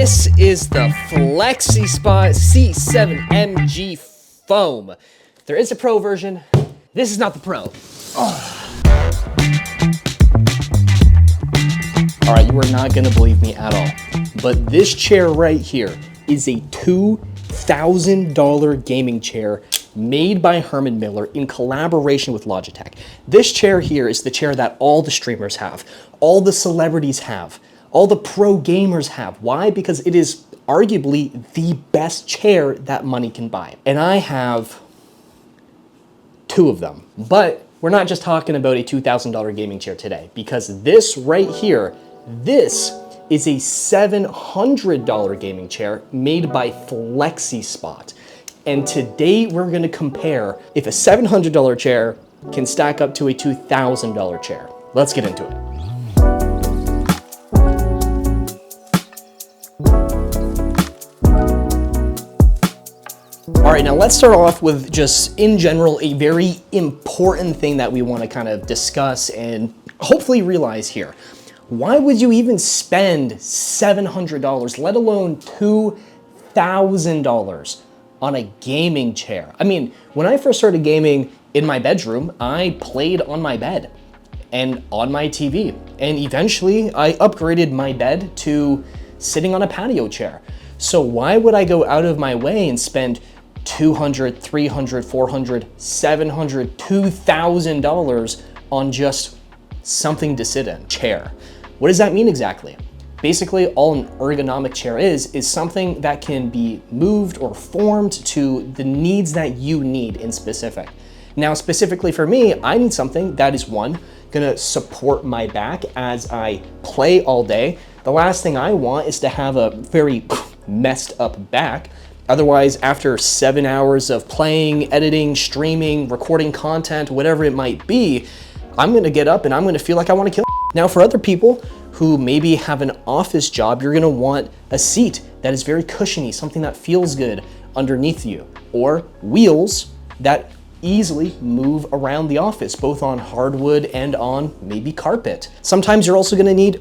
This is the Flexispot C7Max foam. There is a pro version. This is not the pro. All right, you are not gonna believe me at all, but this chair right here is a $2,000 gaming chair made by Herman Miller in collaboration with Logitech. This chair here is the chair that all the streamers have, all the celebrities have, all the pro gamers have. Why? Because it is arguably the best chair that money can buy. And I have two of them. But we're not just talking about a $2,000 gaming chair today, because this right here, this is a $700 gaming chair made by Flexispot. And today we're gonna compare if a $700 chair can stack up to a $2,000 chair. Let's get into it. All right, now let's start off with just in general, a very important thing that we wanna kind of discuss and hopefully realize here. Why would you even spend $700, let alone $2,000 on a gaming chair? I mean, when I first started gaming in my bedroom, I played on my bed and on my TV. And eventually I upgraded my bed to sitting on a patio chair. So why would I go out of my way and spend $200, $300, $400, $700, $2,000 on just something to sit in, chair? What does that mean exactly? Basically, all an ergonomic chair is something that can be moved or formed to the needs that you need in specific. Now, specifically for me, I need something that is one, gonna support my back as I play all day. The last thing I want is to have a very messed up back. Otherwise, after 7 hours of playing, editing, streaming, recording content, whatever it might be, I'm gonna get up and I'm gonna feel like I wanna kill. Now, for other people who maybe have an office job, you're gonna want a seat that is very cushiony, something that feels good underneath you, or wheels that easily move around the office, both on hardwood and on maybe carpet. Sometimes you're also gonna need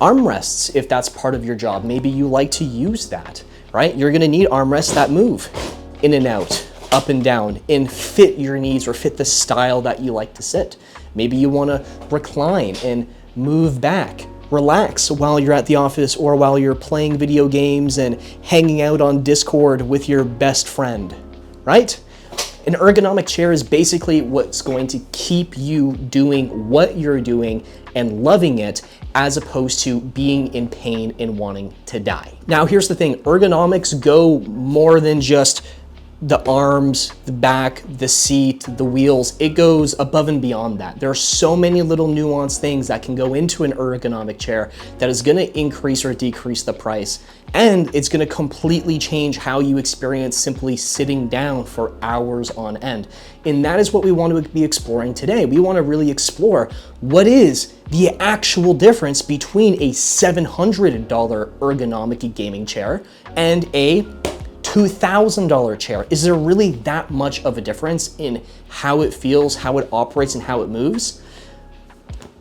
armrests if that's part of your job. Maybe you like to use that, right? You're gonna need armrests that move in and out, up and down, and fit your needs or fit the style that you like to sit. Maybe you wanna recline and move back, relax while you're at the office or while you're playing video games and hanging out on Discord with your best friend, right? An ergonomic chair is basically what's going to keep you doing what you're doing and loving it, as opposed to being in pain and wanting to die. Now, here's the thing, ergonomics go more than just the arms, the back, the seat, the wheels. It goes above and beyond that. There are so many little nuanced things that can go into an ergonomic chair that is gonna increase or decrease the price. And it's gonna completely change how you experience simply sitting down for hours on end. And that is what we want to be exploring today. We wanna really explore what is the actual difference between a $700 ergonomic gaming chair and a $2,000 chair. Is there really that much of a difference in how it feels, how it operates, and how it moves?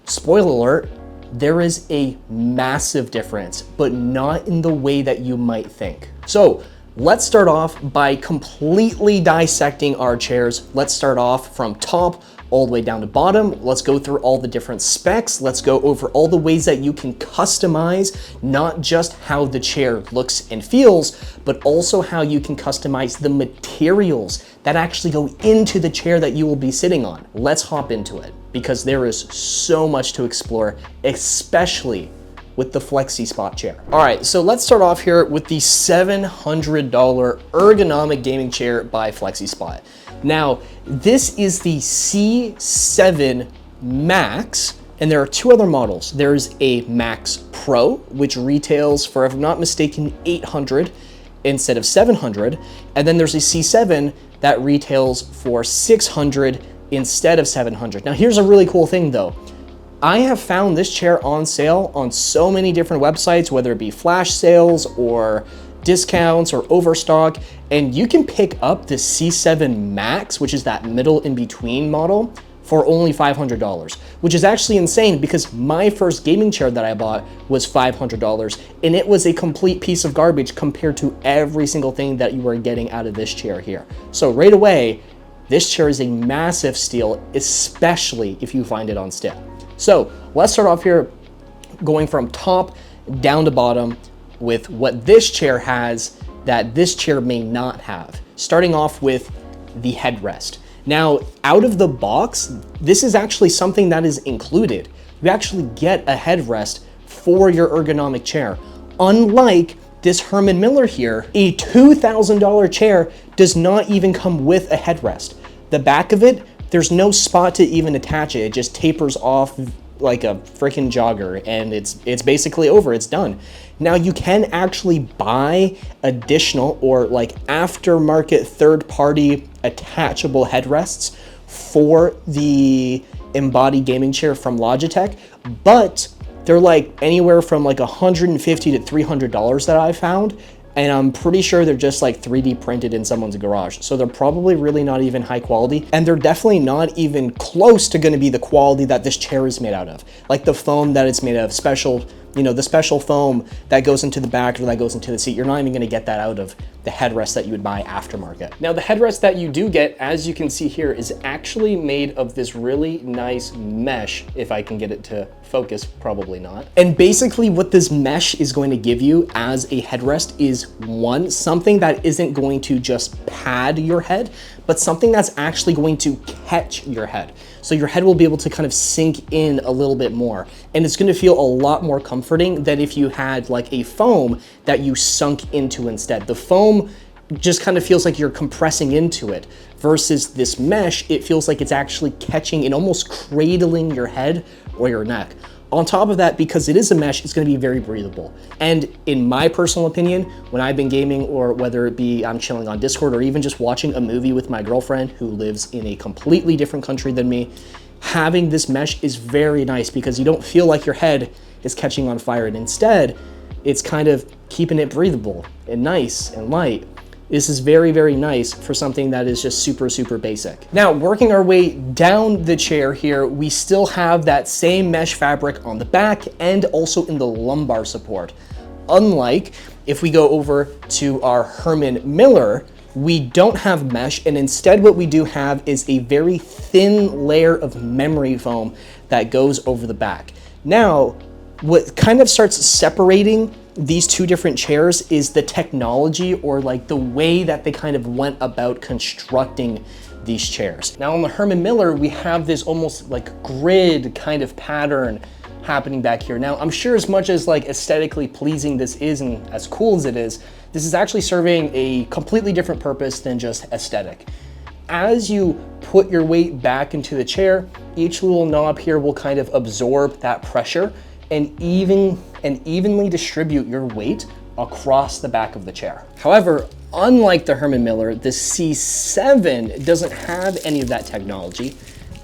Spoiler alert, there is a massive difference, but not in the way that you might think. So let's start off by completely dissecting our chairs. Let's start off from top all the way down to bottom. Let's go through all the different specs. Let's go over all the ways that you can customize not just how the chair looks and feels, but also how you can customize the materials that actually go into the chair that you will be sitting on. Let's hop into it, because there is so much to explore, especially with the Flexispot chair. All right, so let's start off here with the $700 ergonomic gaming chair by Flexispot. Now, this is the C7Max, and there are two other models. There's a Max Pro, which retails for, if I'm not mistaken, $800 instead of $700. And then there's a C7 that retails for $600 instead of $700. Now, here's a really cool thing though. I have found this chair on sale on so many different websites, whether it be flash sales or discounts or overstock, and you can pick up the C7 Max, which is that middle in between model, for only $500, which is actually insane because my first gaming chair that I bought was $500, and it was a complete piece of garbage compared to every single thing that you are getting out of this chair here. So right away, this chair is a massive steal, especially if you find it on sale. So let's start off here going from top down to bottom with what this chair has that this chair may not have. Starting off with the headrest. Now, out of the box, this is actually something that is included. You actually get a headrest for your ergonomic chair. Unlike this Herman Miller here, a $2,000 chair does not even come with a headrest. The back of it, there's no spot to even attach it. It just tapers off like a freaking jogger, and it's basically over, it's done. Now you can actually buy additional or like aftermarket third-party attachable headrests for the Embody gaming chair from Logitech, but they're like anywhere from like $150 to $300 that I found. And I'm pretty sure they're just like 3D printed in someone's garage. So they're probably really not even high quality. And they're definitely not even close to gonna be the quality that this chair is made out of. Like the foam that it's made of, special, you know, the special foam that goes into the back or that goes into the seat, you're not even gonna get that out of the headrest that you would buy aftermarket. Now the headrest that you do get, as you can see here, is actually made of this really nice mesh, if I can get it to focus, probably not. And basically what this mesh is going to give you as a headrest is one, something that isn't going to just pad your head, but something that's actually going to catch your head. So your head will be able to kind of sink in a little bit more. And it's gonna feel a lot more comforting than if you had like a foam that you sunk into instead. The foam just kind of feels like you're compressing into it versus this mesh, it feels like it's actually catching and almost cradling your head or your neck. On top of that, because it is a mesh, it's gonna be very breathable. And in my personal opinion, when I've been gaming, or whether it be I'm chilling on Discord or even just watching a movie with my girlfriend who lives in a completely different country than me, having this mesh is very nice because you don't feel like your head is catching on fire, and instead, it's kind of keeping it breathable and nice and light. This is very, very nice for something that is just super, super basic. Now, working our way down the chair here, we still have that same mesh fabric on the back and also in the lumbar support. Unlike if we go over to our Herman Miller, we don't have mesh, and instead what we do have is a very thin layer of memory foam that goes over the back. Now, what kind of starts separating these two different chairs is the technology, or like the way that they kind of went about constructing these chairs. Now on the Herman Miller, we have this almost like grid kind of pattern happening back here. Now I'm sure as much as like aesthetically pleasing this is and as cool as it is, this is actually serving a completely different purpose than just aesthetic. As you put your weight back into the chair, each little knob here will kind of absorb that pressure and evenly distribute your weight across the back of the chair. However, unlike the Herman Miller, the C7 doesn't have any of that technology.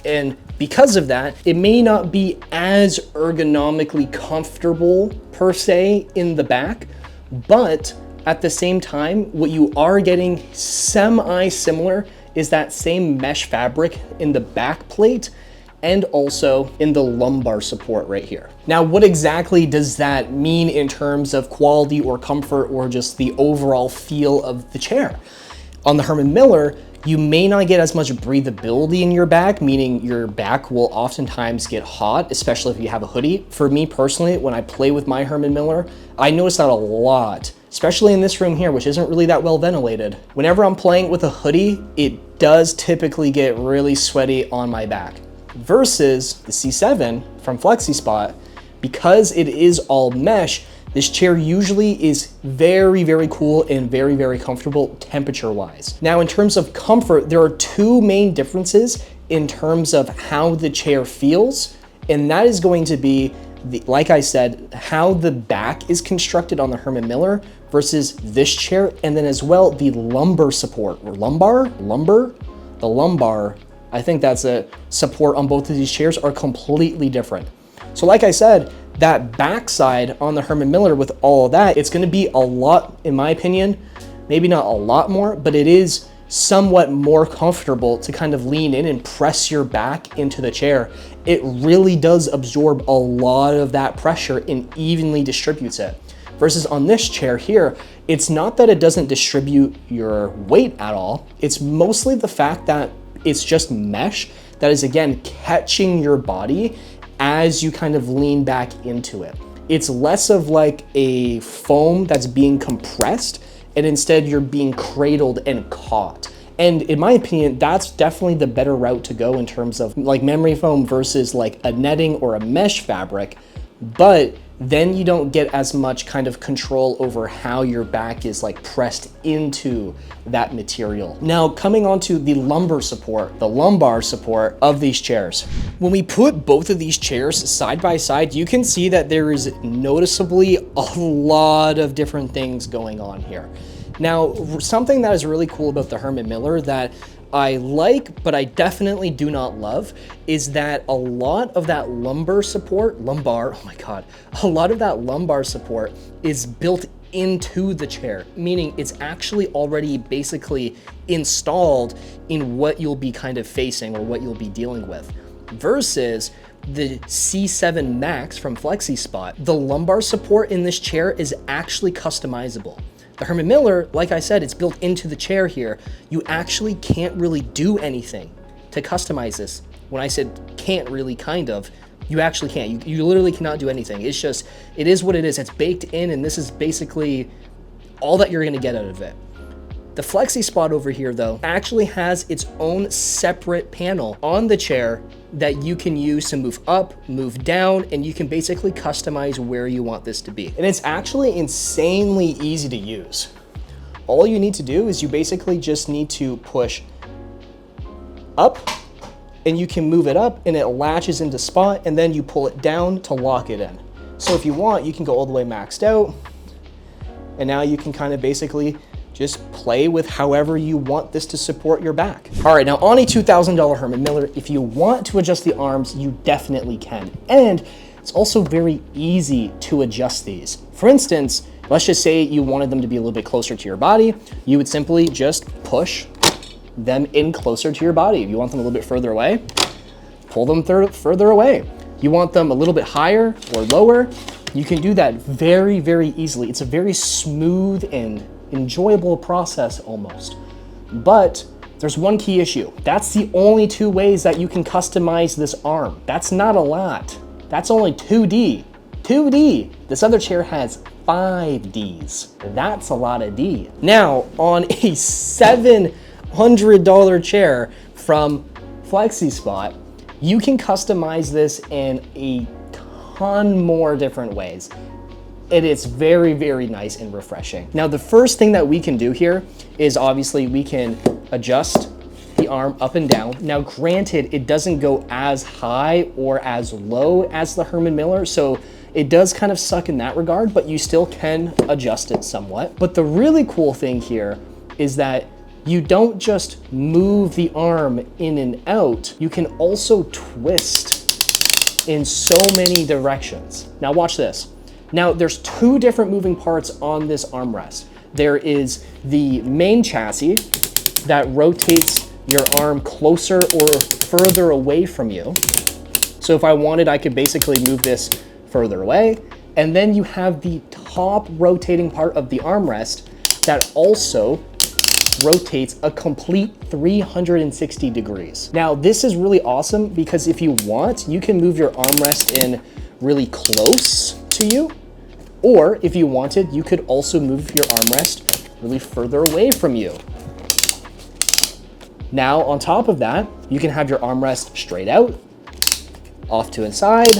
And because of that, it may not be as ergonomically comfortable per se in the back, but at the same time, what you are getting semi-similar is that same mesh fabric in the back plate and also in the lumbar support right here. Now, what exactly does that mean in terms of quality or comfort or just the overall feel of the chair? On the Herman Miller, you may not get as much breathability in your back, meaning your back will oftentimes get hot, especially if you have a hoodie. For me personally, when I play with my Herman Miller, I notice that a lot, especially in this room here, which isn't really that well ventilated. Whenever I'm playing with a hoodie, it does typically get really sweaty on my back. Versus the C7 from Flexispot, because it is all mesh, this chair usually is very, very cool and very, very comfortable temperature-wise. Now, in terms of comfort, there are two main differences in terms of how the chair feels, and that is going to be, like I said, how the back is constructed on the Herman Miller versus this chair, and then as well, the lumbar support, or the lumbar, I think that's a support on both of these chairs are completely different. So like I said, that backside on the Herman Miller with all of that, it's gonna be a lot, in my opinion, maybe not a lot more, but it is somewhat more comfortable to kind of lean in and press your back into the chair, it really does absorb a lot of that pressure and evenly distributes it. Versus on this chair here, it's not that it doesn't distribute your weight at all. It's mostly the fact that it's just mesh that is, again, catching your body as you kind of lean back into it. It's less of like a foam that's being compressed, and instead you're being cradled and caught. And in my opinion, that's definitely the better route to go in terms of like memory foam versus like a netting or a mesh fabric. But then you don't get as much kind of control over how your back is like pressed into that material. Now, coming on to the lumbar support of these chairs. When we put both of these chairs side by side, you can see that there is noticeably a lot of different things going on here. Now, something that is really cool about the Herman Miller that I like, but I definitely do not love, is that a lot of that lumbar support is built into the chair, meaning it's actually already basically installed in what you'll be kind of facing or what you'll be dealing with. Versus the C7Max from Flexispot, the lumbar support in this chair is actually customizable. The Herman Miller, like I said, it's built into the chair here. You actually can't really do anything to customize this. When I said can't really, kind of, you actually can't. You literally cannot do anything. It's just, it is what it is. It's baked in, and this is basically all that you're gonna get out of it. The Flexispot over here, though, actually has its own separate panel on the chair that you can use to move up, move down, and you can basically customize where you want this to be. And it's actually insanely easy to use. All you need to do is you basically just need to push up, and you can move it up, and it latches into spot, and then you pull it down to lock it in. So if you want, you can go all the way maxed out, and now you can kind of basically just play with however you want this to support your back. All right, now on a $2,000 Herman Miller, if you want to adjust the arms, you definitely can. And it's also very easy to adjust these. For instance, let's just say you wanted them to be a little bit closer to your body. You would simply just push them in closer to your body. If you want them a little bit further away, pull them further away. You want them a little bit higher or lower, you can do that very, very easily. It's a very smooth and enjoyable process almost. But there's one key issue. That's the only two ways that you can customize this arm. That's not a lot. That's only 2D. 2D. This other chair has 5Ds. That's a lot of D. Now, on a $700 chair from Flexispot, you can customize this in a ton more different ways. It is very, very nice and refreshing. Now, the first thing that we can do here is obviously we can adjust the arm up and down. Now, granted, it doesn't go as high or as low as the Herman Miller, so it does kind of suck in that regard, but you still can adjust it somewhat. But the really cool thing here is that you don't just move the arm in and out, you can also twist in so many directions. Now watch this. Now, there's two different moving parts on this armrest. There is the main chassis that rotates your arm closer or further away from you. So if I wanted, I could basically move this further away. And then you have the top rotating part of the armrest that also rotates a complete 360 degrees. Now, this is really awesome because if you want, you can move your armrest in really close to you, or if you wanted, you could also move your armrest really further away from you. Now, on top of that, you can have your armrest straight out, off to the side,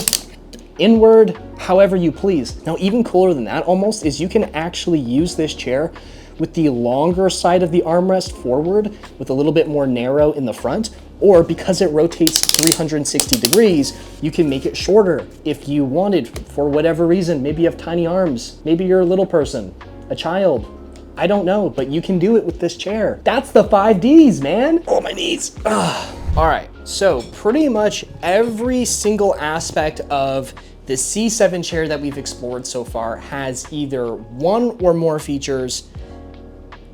inward, however you please. Now, even cooler than that almost is you can actually use this chair with the longer side of the armrest forward with a little bit more narrow in the front, or because it rotates 360 degrees, you can make it shorter if you wanted for whatever reason. Maybe you have tiny arms, maybe you're a little person, a child, I don't know, but you can do it with this chair. That's the 5Ds, man. Oh, my knees. Ugh. All right, so pretty much every single aspect of the C7 chair that we've explored so far has either one or more features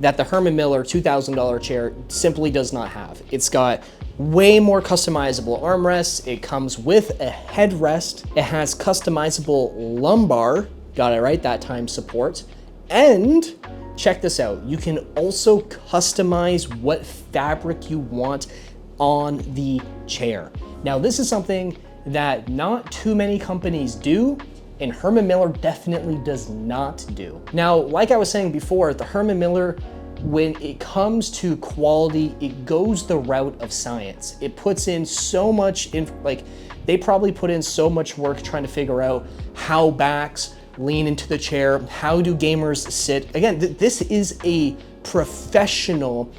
that the Herman Miller $2,000 chair simply does not have. It's got way more customizable armrests. It comes with a headrest. It has customizable lumbar, got it right that time, support. And check this out, you can also customize what fabric you want on the chair. Now, this is something that not too many companies do, and Herman Miller definitely does not do. Now, like I was saying before, the Herman Miller, when it comes to quality, it goes the route of science. It puts in so much, they probably put in so much work trying to figure out how backs lean into the chair, how do gamers sit. Again, this is a professional,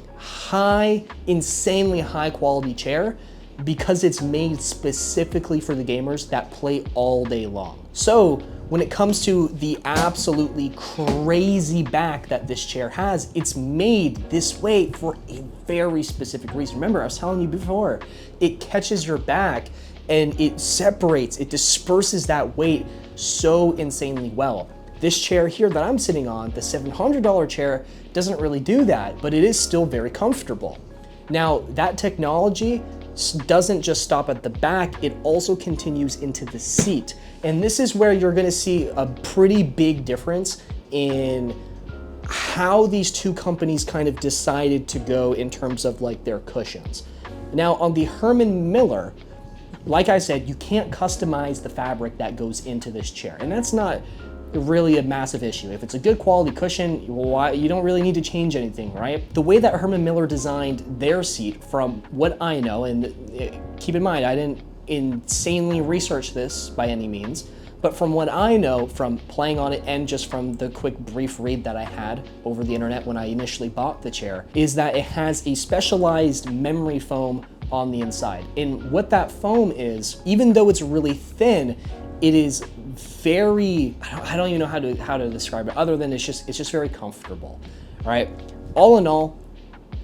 insanely high quality chair because it's made specifically for the gamers that play all day long. So when it comes to the absolutely crazy back that this chair has, it's made this way for a very specific reason. Remember, I was telling you before, it catches your back and it separates, it disperses that weight so insanely well. This chair here that I'm sitting on, the $700 chair, doesn't really do that, but it is still very comfortable. Now, that technology doesn't just stop at the back, it also continues into the seat. And this is where you're gonna see a pretty big difference in how these two companies kind of decided to go in terms of like their cushions. Now, on the Herman Miller, like I said, you can't customize the fabric that goes into this chair, and that's not really a massive issue. If it's a good quality cushion, you don't really need to change anything, right? The way that Herman Miller designed their seat, from what I know, and keep in mind, I didn't insanely research this by any means, but from what I know from playing on it and just from the quick brief read that I had over the internet when I initially bought the chair, is that it has a specialized memory foam on the inside. And what that foam is, even though it's really thin, it is very, I don't even know how to describe it other than it's just very comfortable, right? All in all,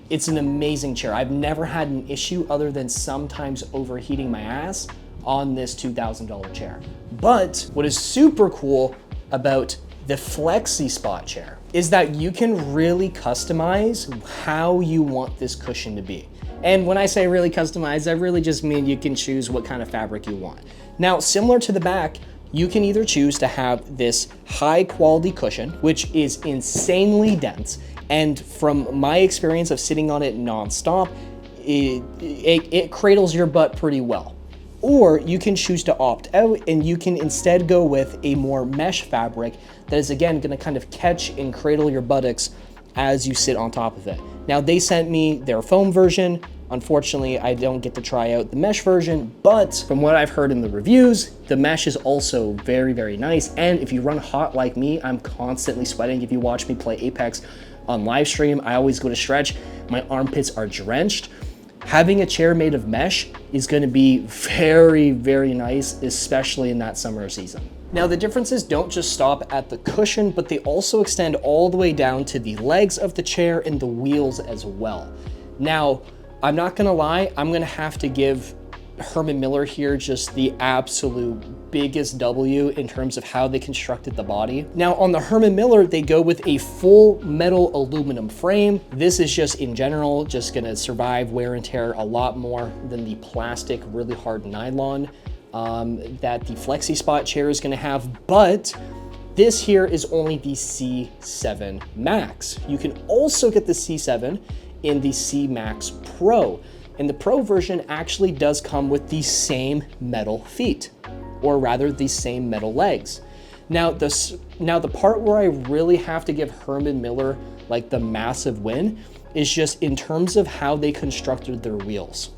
it's an amazing chair. I've never had an issue other than sometimes overheating my ass on this $2,000 chair. But what is super cool about the Flexispot chair is that you can really customize how you want this cushion to be. And when I say really customize, I really just mean you can choose what kind of fabric you want. Now, similar to the back, you can either choose to have this high quality cushion, which is insanely dense. And from my experience of sitting on it nonstop, it cradles your butt pretty well. Or you can choose to opt out and you can instead go with a more mesh fabric that is again gonna kind of catch and cradle your buttocks as you sit on top of it. Now, they sent me their foam version. Unfortunately, I don't get to try out the mesh version, but from what I've heard in the reviews, the mesh is also very, very nice. And if you run hot like me, I'm constantly sweating. If you watch me play Apex on live stream, I always go to stretch. My armpits are drenched. Having a chair made of mesh is going to be very, very nice, especially in that summer season. Now, the differences don't just stop at the cushion, but they also extend all the way down to the legs of the chair and the wheels as well. Now, I'm not gonna lie, I'm gonna have to give Herman Miller here just the absolute biggest W in terms of how they constructed the body. Now, on the Herman Miller, they go with a full metal aluminum frame. This is just in general just gonna survive wear and tear a lot more than the plastic, really hard nylon that the Flexispot chair is gonna have, but this here is only the C7 Max. You can also get the C7 in the C-Max Pro. And the Pro version actually does come with the same metal feet, or rather the same metal legs. Now the part where I really have to give Herman Miller like the massive win is just in terms of how they constructed their wheels.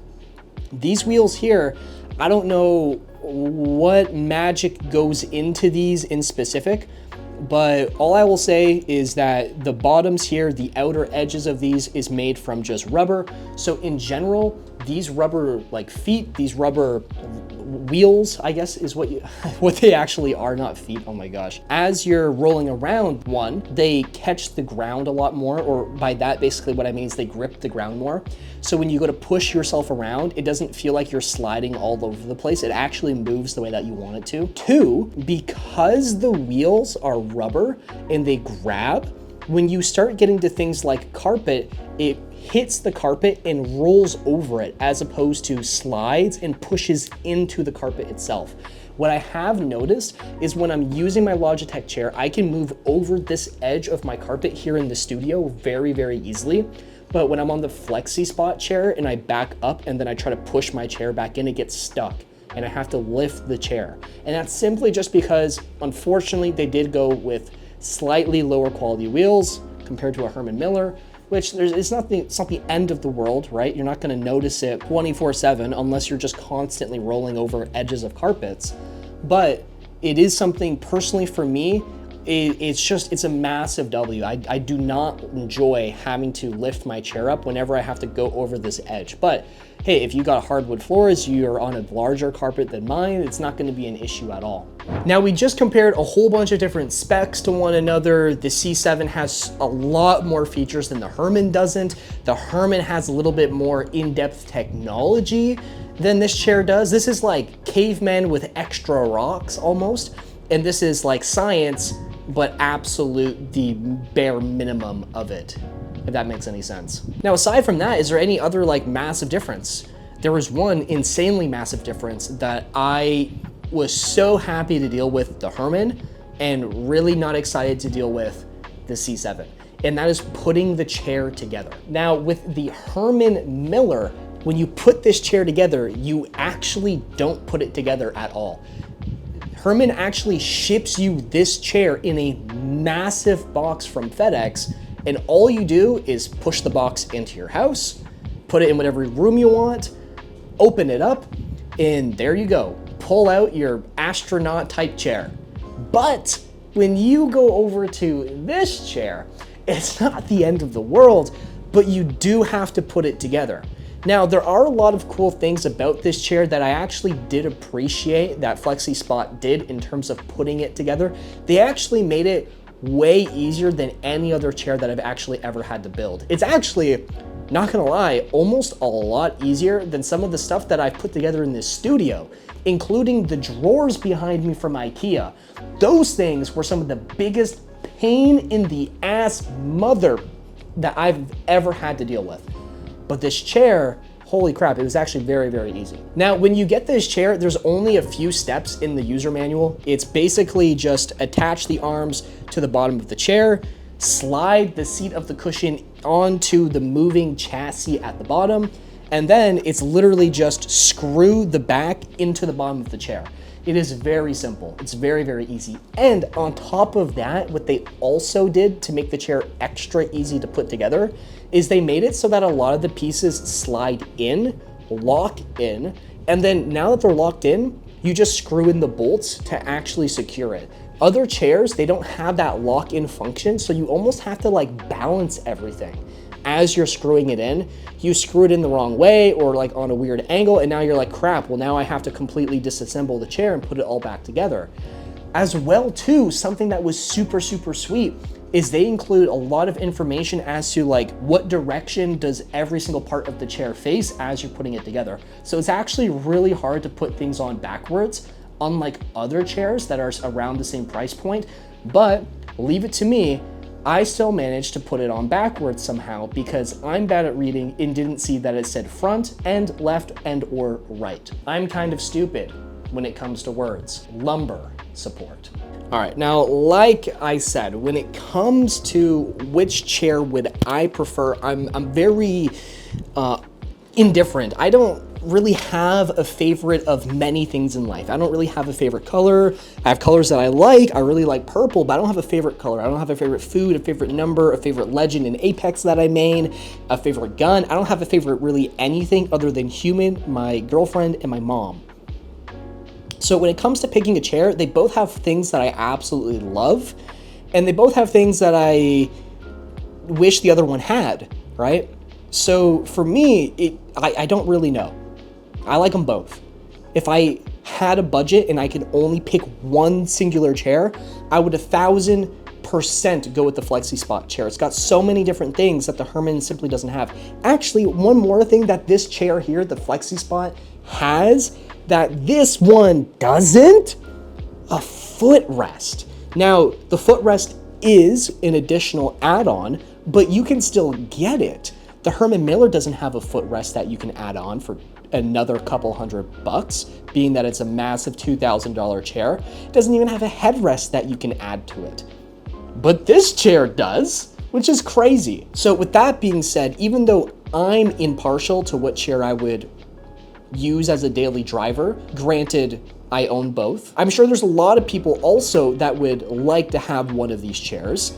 These wheels here, I don't know what magic goes into these in specific, but all I will say is that the bottoms here, the outer edges of these is made from just rubber. So in general, these rubber like feet, these rubber wheels, I guess is what they actually are, not feet, oh my gosh. As you're rolling around, one, they catch the ground a lot more, or by that basically what I mean is they grip the ground more. So when you go to push yourself around, it doesn't feel like you're sliding all over the place. It actually moves the way that you want it to. Two, because the wheels are rubber and they grab, when you start getting to things like carpet, it hits the carpet and rolls over it as opposed to slides and pushes into the carpet itself. What I have noticed is when I'm using my Logitech chair, I can move over this edge of my carpet here in the studio very, very easily. But when I'm on the Flexispot chair and I back up and then I try to push my chair back in, it gets stuck and I have to lift the chair. And that's simply just because, unfortunately, they did go with slightly lower quality wheels compared to a Herman Miller, which it's not the end of the world, right? You're not gonna notice it 24/7 unless you're just constantly rolling over edges of carpets. But it is something personally for me, it's a massive W. I do not enjoy having to lift my chair up whenever I have to go over this edge. But hey, if you got hardwood floors, you're on a larger carpet than mine, it's not gonna be an issue at all. Now, we just compared a whole bunch of different specs to one another. The C7 has a lot more features than the Herman doesn't. The Herman has a little bit more in-depth technology than this chair does. This is like cavemen with extra rocks almost. And this is like science, but absolute the bare minimum of it, if that makes any sense. Now, aside from that, is there any other like massive difference? There was one insanely massive difference that I was so happy to deal with the Herman and really not excited to deal with the C7. And that is putting the chair together. Now, with the Herman Miller, when you put this chair together, you actually don't put it together at all. Herman actually ships you this chair in a massive box from FedEx, and all you do is push the box into your house, put it in whatever room you want, open it up, and there you go. Pull out your astronaut type chair. But when you go over to this chair, it's not the end of the world, but you do have to put it together. Now, there are a lot of cool things about this chair that I actually did appreciate that Flexispot did in terms of putting it together. They actually made it way easier than any other chair that I've actually ever had to build. It's actually, not gonna lie, almost a lot easier than some of the stuff that I've put together in this studio, including the drawers behind me from IKEA. Those things were some of the biggest pain in the ass mother that I've ever had to deal with. But this chair, holy crap, it was actually very, very easy. Now, when you get this chair, there's only a few steps in the user manual. It's basically just attach the arms to the bottom of the chair, slide the seat of the cushion onto the moving chassis at the bottom, and then it's literally just screw the back into the bottom of the chair. It is very simple. It's very, very easy. And on top of that, what they also did to make the chair extra easy to put together is they made it so that a lot of the pieces slide in, lock in, and then now that they're locked in, you just screw in the bolts to actually secure it. Other chairs, they don't have that lock-in function, so you almost have to like balance everything. As you're screwing it in, you screw it in the wrong way or like on a weird angle, and now you're like, crap, well now I have to completely disassemble the chair and put it all back together. As well too, something that was super, super sweet is they include a lot of information as to like what direction does every single part of the chair face as you're putting it together. So it's actually really hard to put things on backwards, unlike other chairs that are around the same price point, but leave it to me, I still managed to put it on backwards somehow because I'm bad at reading and didn't see that it said front and left and or right. I'm kind of stupid when it comes to words. Lumbar support. All right, now, like I said, when it comes to which chair would I prefer, I'm very indifferent. I don't really have a favorite of many things in life. I don't really have a favorite color. I have colors that I like. I really like purple, but I don't have a favorite color. I don't have a favorite food, a favorite number, a favorite legend in Apex that I main, a favorite gun. I don't have a favorite really anything other than human, my girlfriend, and my mom. So when it comes to picking a chair, they both have things that I absolutely love, and they both have things that I wish the other one had, right? So for me, I don't really know. I like them both. If I had a budget and I could only pick one singular chair, I would 1000% go with the Flexispot chair. It's got so many different things that the Herman simply doesn't have. Actually, one more thing that this chair here, the Flexispot, has that this one doesn't, a footrest. Now, the footrest is an additional add-on, but you can still get it. The Herman Miller doesn't have a footrest that you can add on for another couple $100, being that it's a massive $2,000 chair. It doesn't even have a headrest that you can add to it. But this chair does, which is crazy. So with that being said, even though I'm impartial to what chair I would use as a daily driver, granted, I own both, I'm sure there's a lot of people also that would like to have one of these chairs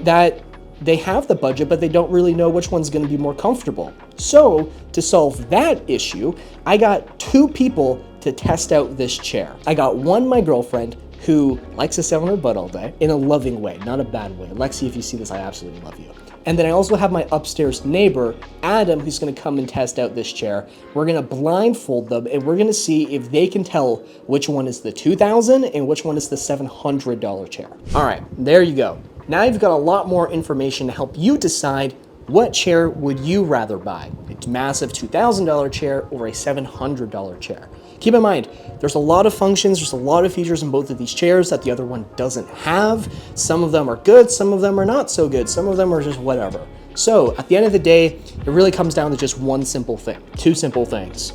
that they have the budget, but they don't really know which one's going to be more comfortable. So to solve that issue, I got 2 people to test out this chair. I got one, my girlfriend, who likes to sit on her butt all day in a loving way, not a bad way. Lexi, if you see this, I absolutely love you. And then I also have my upstairs neighbor, Adam, who's gonna come and test out this chair. We're gonna blindfold them and we're gonna see if they can tell which one is the $2,000 and which one is the $700 chair. All right, there you go. Now you've got a lot more information to help you decide what chair would you rather buy, a massive $2,000 chair or a $700 chair. Keep in mind, there's a lot of functions, there's a lot of features in both of these chairs that the other one doesn't have. Some of them are good, some of them are not so good, some of them are just whatever. So at the end of the day, it really comes down to just one simple thing, 2 simple things.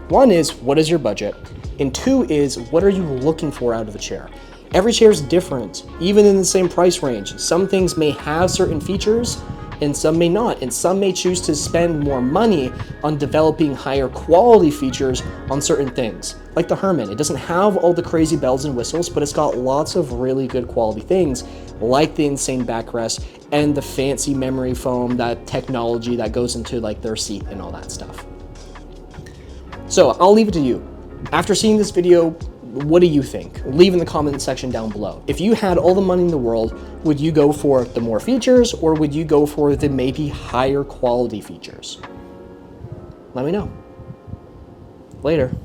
One is, what is your budget? And 2 is, what are you looking for out of a chair? Every chair is different, even in the same price range. Some things may have certain features, and some may not, and some may choose to spend more money on developing higher quality features on certain things. Like the Herman, it doesn't have all the crazy bells and whistles, but it's got lots of really good quality things, like the insane backrest and the fancy memory foam, that technology that goes into like their seat and all that stuff. So I'll leave it to you. After seeing this video, what do you think? Leave in the comment section down below. If you had all the money in the world, would you go for the more features or would you go for the maybe higher quality features? Let me know. Later.